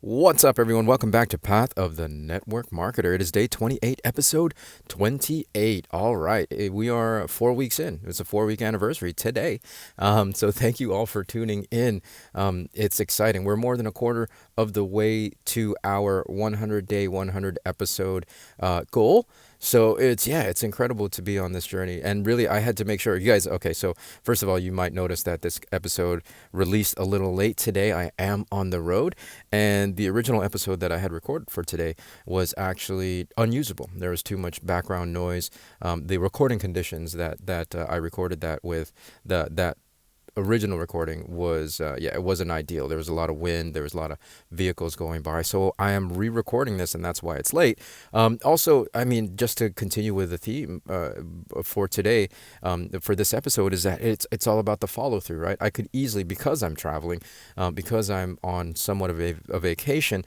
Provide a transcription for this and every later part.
What's up, everyone? Welcome back to Path of the Network Marketer. It is day 28, episode 28. All right, we are 4 weeks in. It's a 4 week anniversary today. So, thank you all for tuning in. It's exciting. We're more than a quarter of the way to our 100-day, 100 episode goal. So it's incredible to be on this journey. And really, I had to make sure you guys, okay, so first of all, you might notice that this episode released a little late today. I am on the road, and the original episode that I had recorded for today was actually unusable. There was too much background noise. The recording conditions that I recorded that with, that original recording was it wasn't ideal. There was a lot of wind, there was a lot of vehicles going by, so I am re-recording this, and that's why it's late. Also, I mean, just to continue with the theme for today, for this episode, is that it's all about the follow-through, right? I could easily, because I'm traveling, because I'm on somewhat of a vacation,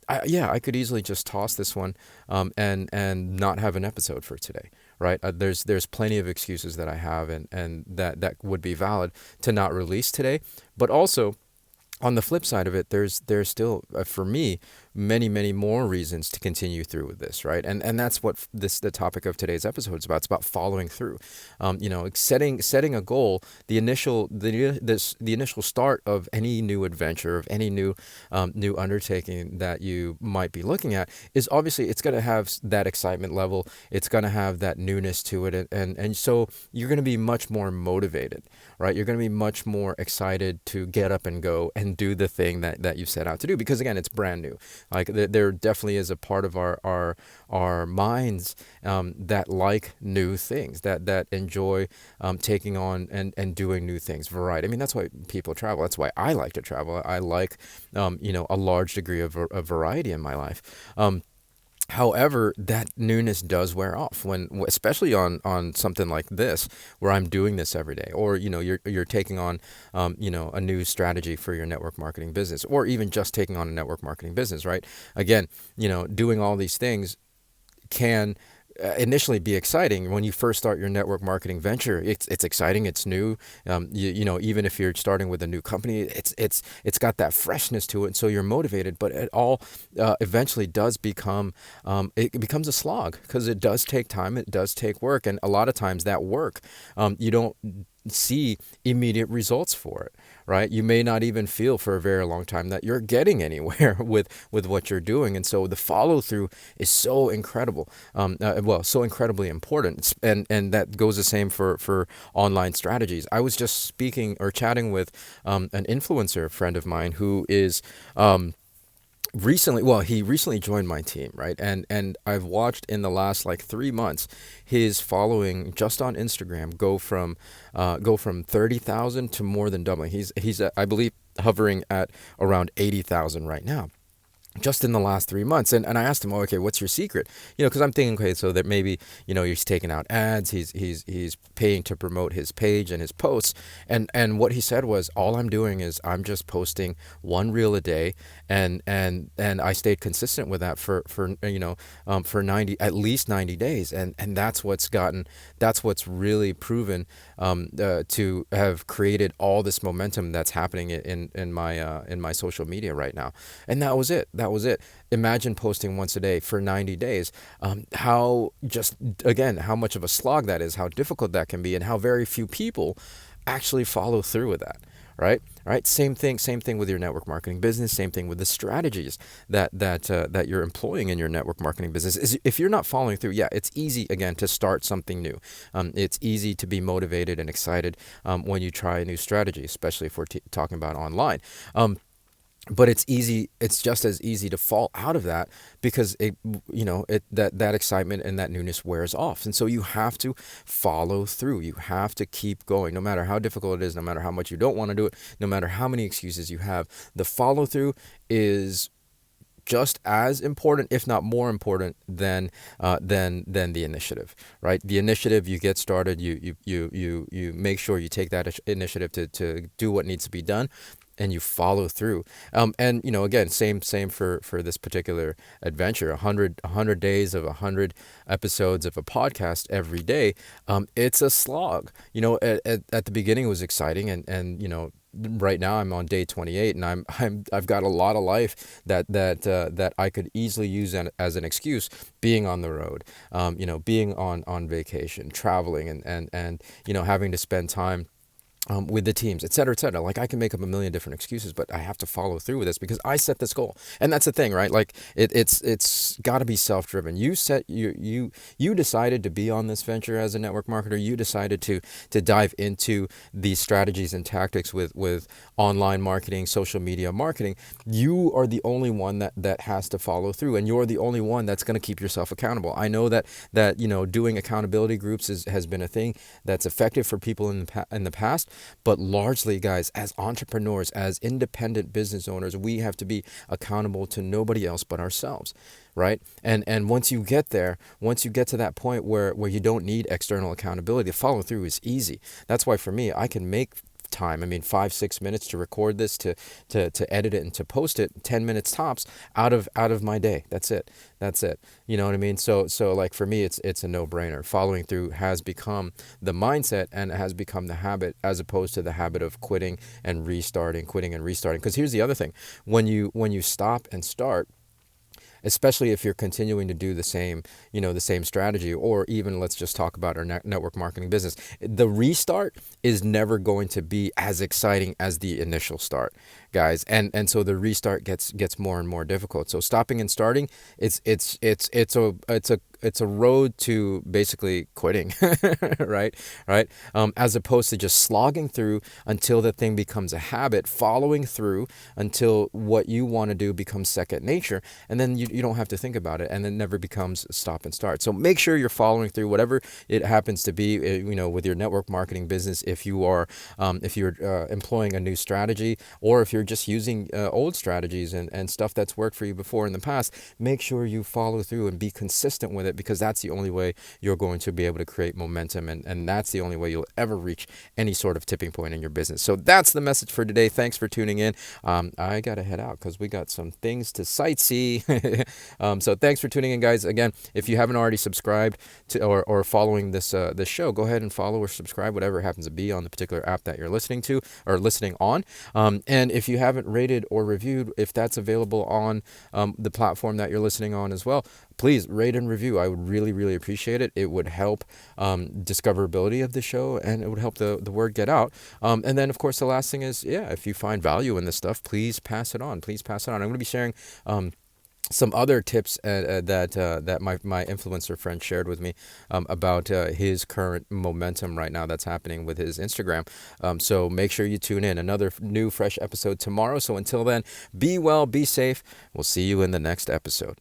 I could easily just toss this one, and not have an episode for today, right? There's plenty of excuses that I have, and that would be valid to not release today. But also, on the flip side of it, there's still, for me, many more reasons to continue through with this, right? And that's what the topic of today's episode is about. It's about following through. Setting a goal. The initial start of any new adventure, of any new undertaking that you might be looking at, is obviously it's going to have that excitement level. It's going to have that newness to it, and so you're going to be much more motivated, right? You're going to be much more excited to get up and go and do the thing that you set out to do, because again, it's brand new. Like there definitely is a part of our minds that like new things, that enjoy taking on and doing new things. Variety. I mean, that's why people travel. That's why I like to travel. I like a large degree of variety in my life. However, that newness does wear off especially on something like this, where I'm doing this every day, or you're taking on a new strategy for your network marketing business, or even just taking on a network marketing business, right? Again, doing all these things can initially be exciting. When you first start your network marketing venture, it's exciting, it's new. Even if you're starting with a new company, it's got that freshness to it, and so you're motivated. But it all eventually does become it becomes a slog, because it does take time, it does take work, and a lot of times that work, you don't see immediate results for it, right? You may not even feel for a very long time that you're getting anywhere with what you're doing, and so the follow through is so incredible, so incredibly important, and that goes the same for online strategies. I was just speaking or chatting with an influencer friend of mine who is he recently joined my team, right? And I've watched in the last like 3 months his following just on Instagram go from 30,000 to more than doubling. He's I believe hovering at around 80,000 right now, just in the last 3 months. And I asked him, oh, okay, what's your secret? Because I'm thinking, okay, so that maybe, he's taking out ads, he's paying to promote his page and his posts. And what he said was, all I'm doing is I'm just posting one reel a day, and I stayed consistent with that for 90, at least 90 days. And that's what's really proven to have created all this momentum that's happening in my social media right now. And that was it. That was it. Imagine posting once a day for 90 days. How much of a slog that is, how difficult that can be, and how very few people actually follow through with that. Right. Right. Same thing with your network marketing business. Same thing with the strategies that you're employing in your network marketing business. Is if you're not following through, yeah, it's easy again to start something new. It's easy to be motivated and excited when you try a new strategy, especially if we're talking about online. But it's just as easy to fall out of that, because that excitement and that newness wears off. And so you have to follow through. You have to keep going, no matter how difficult it is, no matter how much you don't want to do it, no matter how many excuses you have. The follow through is just as important, if not more important, than the initiative, right? The initiative, you get started, you make sure you take that initiative to do what needs to be done. and you follow through. And again, same for this particular adventure. A hundred days of 100 episodes of a podcast every day. It's a slog. At the beginning it was exciting, and right now I'm on day 28, and I've got a lot of life that I could easily use as an excuse, being on the road, being on vacation, traveling, and having to spend time with the teams, et cetera, et cetera. Like, I can make up a million different excuses, but I have to follow through with this because I set this goal, and that's the thing, right? Like, it's got to be self-driven. You decided to be on this venture as a network marketer. You decided to dive into these strategies and tactics with online marketing, social media marketing. You are the only one that has to follow through, and you're the only one that's going to keep yourself accountable. I know that doing accountability groups has been a thing that's effective for people in the past. But largely, guys, as entrepreneurs, as independent business owners, we have to be accountable to nobody else but ourselves, right? And once you get there, once you get to that point where you don't need external accountability, the follow through is easy. That's why for me, I can make time. I mean, 5-6 minutes to record this, to edit it, and to post it, 10 minutes tops out of my day. That's it. You know what I mean? So like, for me, it's a no-brainer. Following through has become the mindset, and it has become the habit, as opposed to the habit of quitting and restarting. Because here's the other thing: when you stop and start, especially if you're continuing to do the same strategy, or even, let's just talk about our network marketing business, the restart is never going to be as exciting as the initial start, guys. And so the restart gets more and more difficult. So stopping and starting, it's a road to basically quitting, right? Right. As opposed to just slogging through until the thing becomes a habit, following through until what you want to do becomes second nature, and then you don't have to think about it, and it never becomes stop and start. So make sure you're following through, whatever it happens to be, with your network marketing business. If you're employing a new strategy, or if you're just using old strategies and stuff that's worked for you before in the past, make sure you follow through and be consistent with it, because that's the only way you're going to be able to create momentum, and that's the only way you'll ever reach any sort of tipping point in your business. So that's the message for today. Thanks for tuning in. I got to head out because we got some things to sightsee. So thanks for tuning in, guys. Again, if you haven't already subscribed to or following this show, go ahead and follow or subscribe, whatever it happens to be, on the particular app that you're listening to or listening on. And if you haven't rated or reviewed, if that's available on the platform that you're listening on as well, please rate and review. I would really, really appreciate it. It would help discoverability of the show, and it would help the word get out. And then, of course, the last thing is, if you find value in this stuff, please pass it on. Please pass it on. I'm going to be sharing some other tips that my influencer friend shared with me about his current momentum right now that's happening with his Instagram. So make sure you tune in. Another new fresh episode tomorrow. So until then, be well, be safe. We'll see you in the next episode.